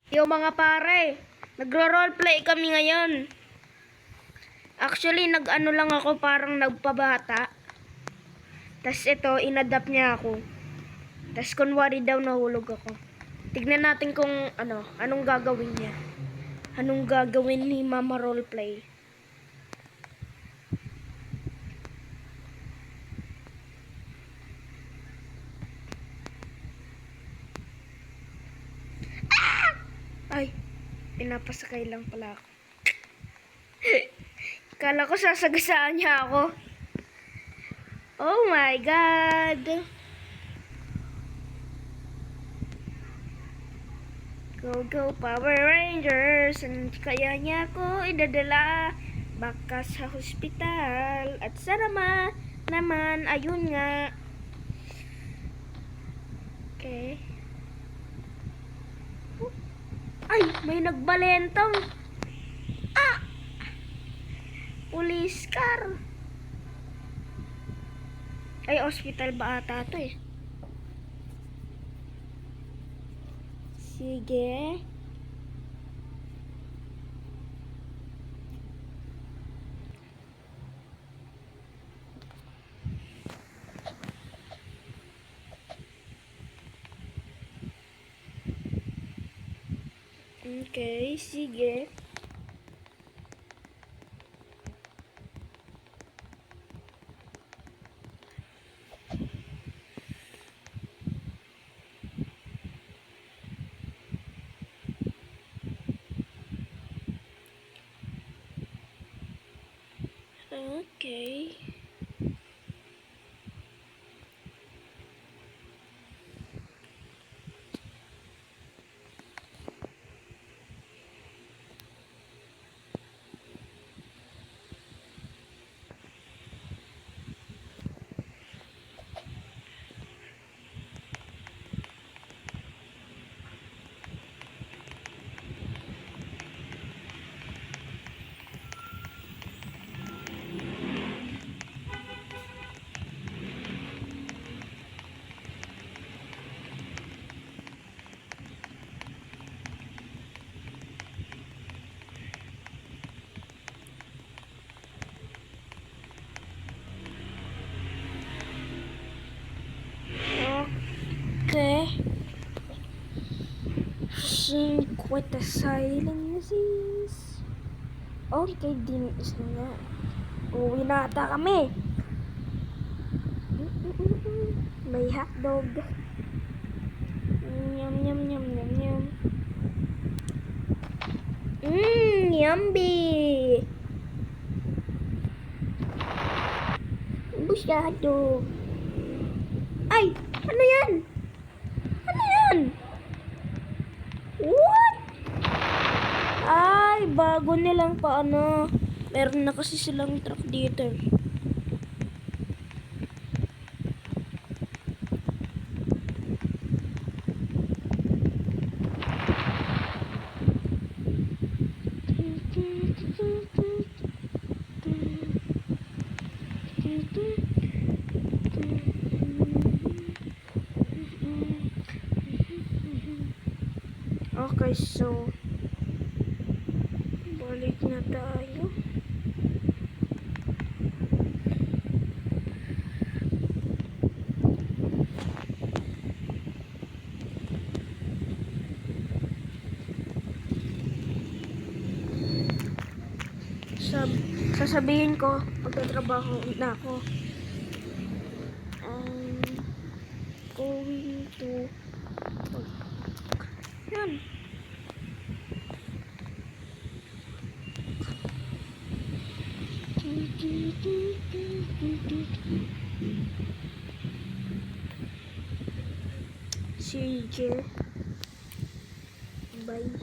Yo mga pare, nagro-roleplay kami ngayon. Actually, nag-ano lang ako, parang nagpabata. Tas ito, inadapt niya ako. Tas kunwari daw nahulog ako. Tignan natin kung anong gagawin niya. Anong gagawin ni Mama Roleplay. Ay, pinapasakay lang pala ako. Kala ko sasagasaan niya ako. Oh my God! Go, go, Power Rangers! Kaya niya ako idadala baka sa hospital. At sana naman, ayun nga. Okay. Ay, may nagbalentong. Police car. Ay, hospital ba ata to eh? Sige. Okay, sige. Okay. Okay. 50 silences. Okay, dinis na nga. Uwi na ata kami. May hotdog. Yum, yum, yum, yum, yum. Yummy. Ubus ka hotdog. Ay, ano yan? Ano yan? What? Ay, bago nilang paano. Meron na kasi silang truck dito. Okay, so balik na tayo. Sasabihin ko pagtatrabaho na ako. Going to yan. Sige. Bye.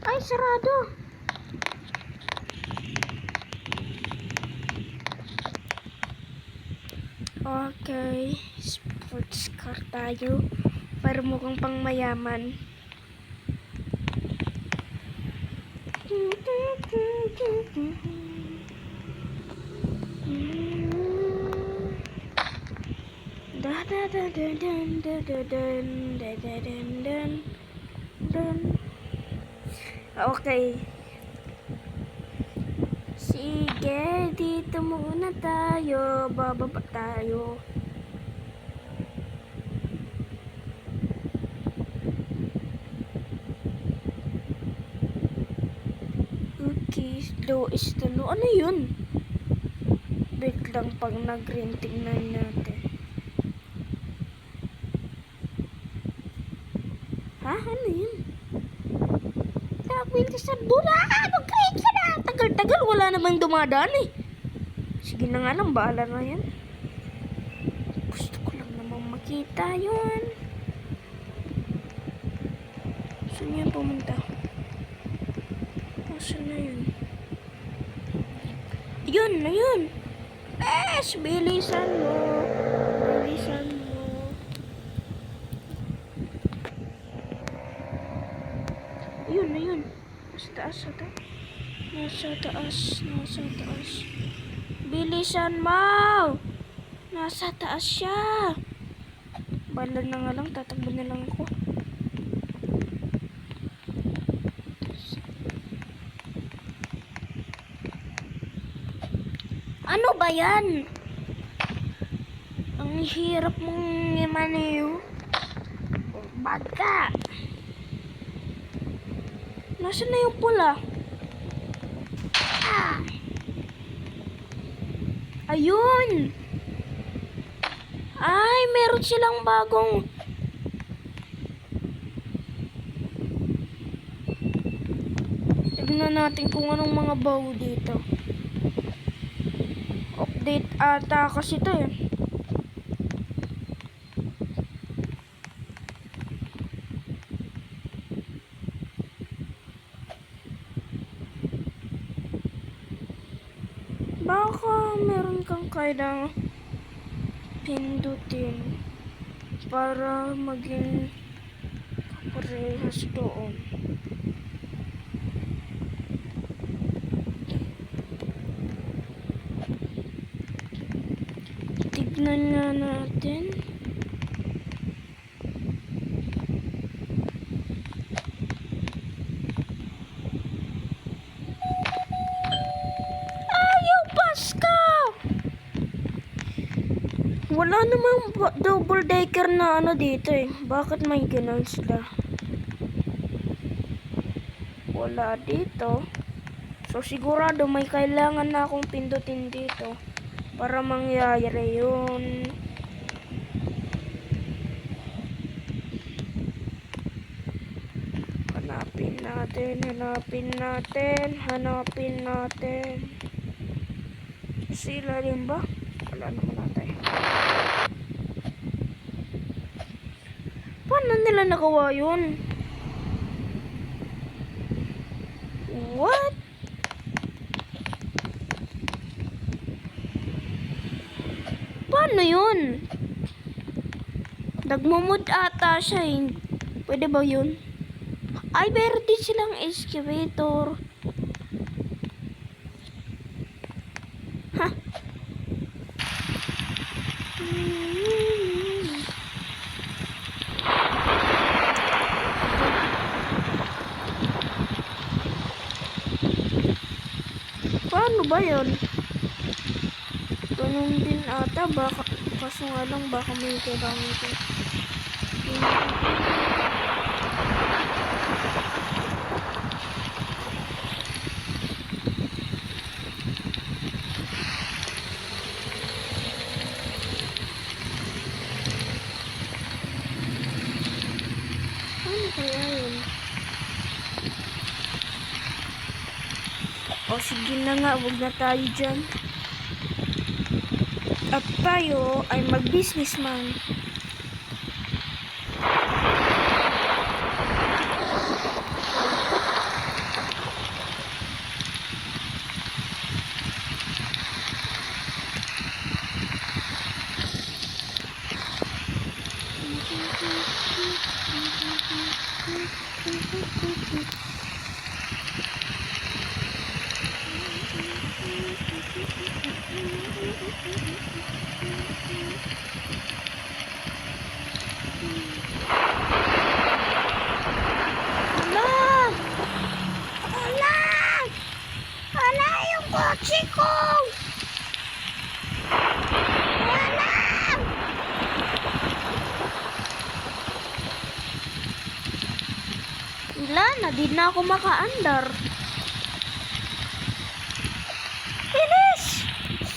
Ay, sarado. Okay, sports car tayo para mukhang pang mayaman. Okay. Sige, dito muna tayo. Bababa tayo. Okay, slow is the low. Ano yun? Wait lang, pag nag-green, tingnan natin. Ha? Ano yun? Winter Bula! Mag-create ka na! Tagal-tagal, wala namang dumadaan eh. Sige na nga lang, bahala na yan. Gusto ko lang namang makita yun. Saan yan pumunta? Saan na yun? Yun, na yun. Bilisan mo. Bilisan mo. Yun, na yun. Nasa taas, sa taas. Nasa taas, nasa taas. Bilisan mo! Nasa taas siya. Bala na nga lang, tatakbo na lang ako. Ano ba yan? Ang hirap mong imaniyo. Baga. Nasaan na yung pula? Ah! Ayun! Ay, meron silang bagong... Tignan natin kung anong mga bago dito. Update ata kasi ito eh. Baka meron kang kailang pindutin para maging parehas doon. Tignan nga natin. Ayaw, Paska! Wala namang double decker na ano dito eh. Bakit may ganun sila? Wala dito. So sigurado may kailangan na akong pindutin dito para mangyayari yun. Hanapin natin, hanapin natin, hanapin natin. Sila rin ba? Wala naman natin. Paano nila nagawa yun? What? Paano yun? Nagmumod ata siya eh. Pwede ba yun? Ay, meron din silang excavator. Ha? Paano ba yun? Ganun din ata. Baka, kaso nga lang, baka may kailangan ito. Ano kaya yun? O sige na nga, huwag na tayo dyan. At tayo ay mag-businessman. Di na ako makaandar. Bilis!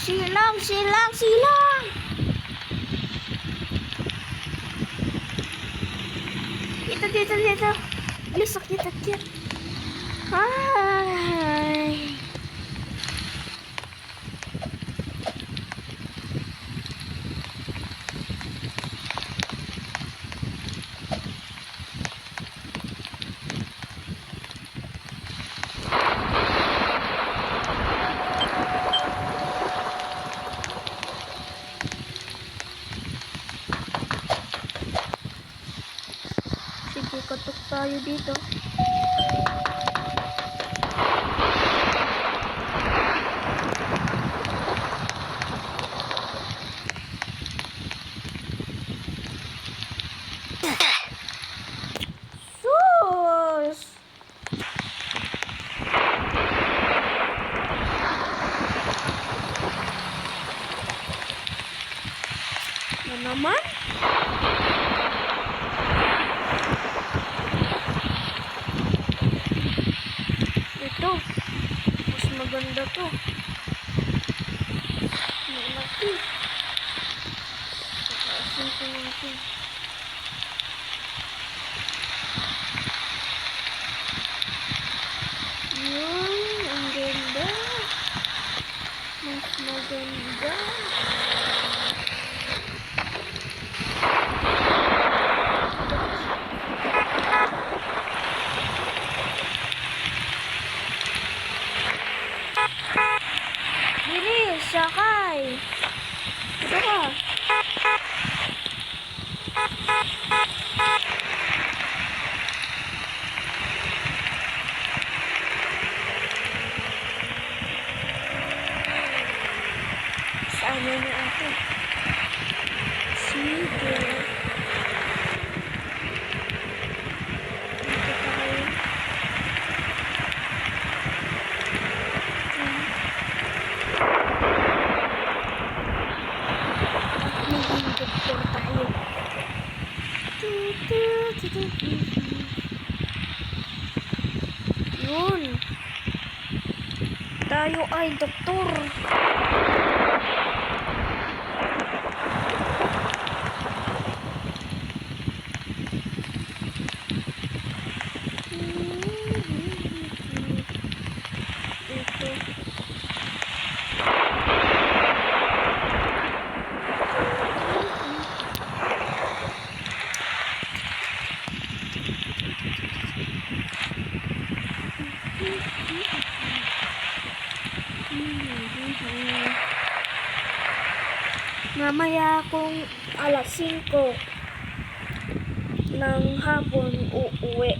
Silang, silang, silang! Dito, dito, dito. Bilis, akyat, akyat. Ay. Sige, katok tayo dito. Sus! Na naman? Ito. Mas maganda to. Malaki. Pakaasin ko natin. Yun, ang ganda. Mas maganda. Bilis, sakay. Ito ka. Saan na niya ako? Sige. Dito tayo. Maging doktor tayo. Yun. Tayo ay doktor. Mamaya kung alas 5 ng hapon uuwi.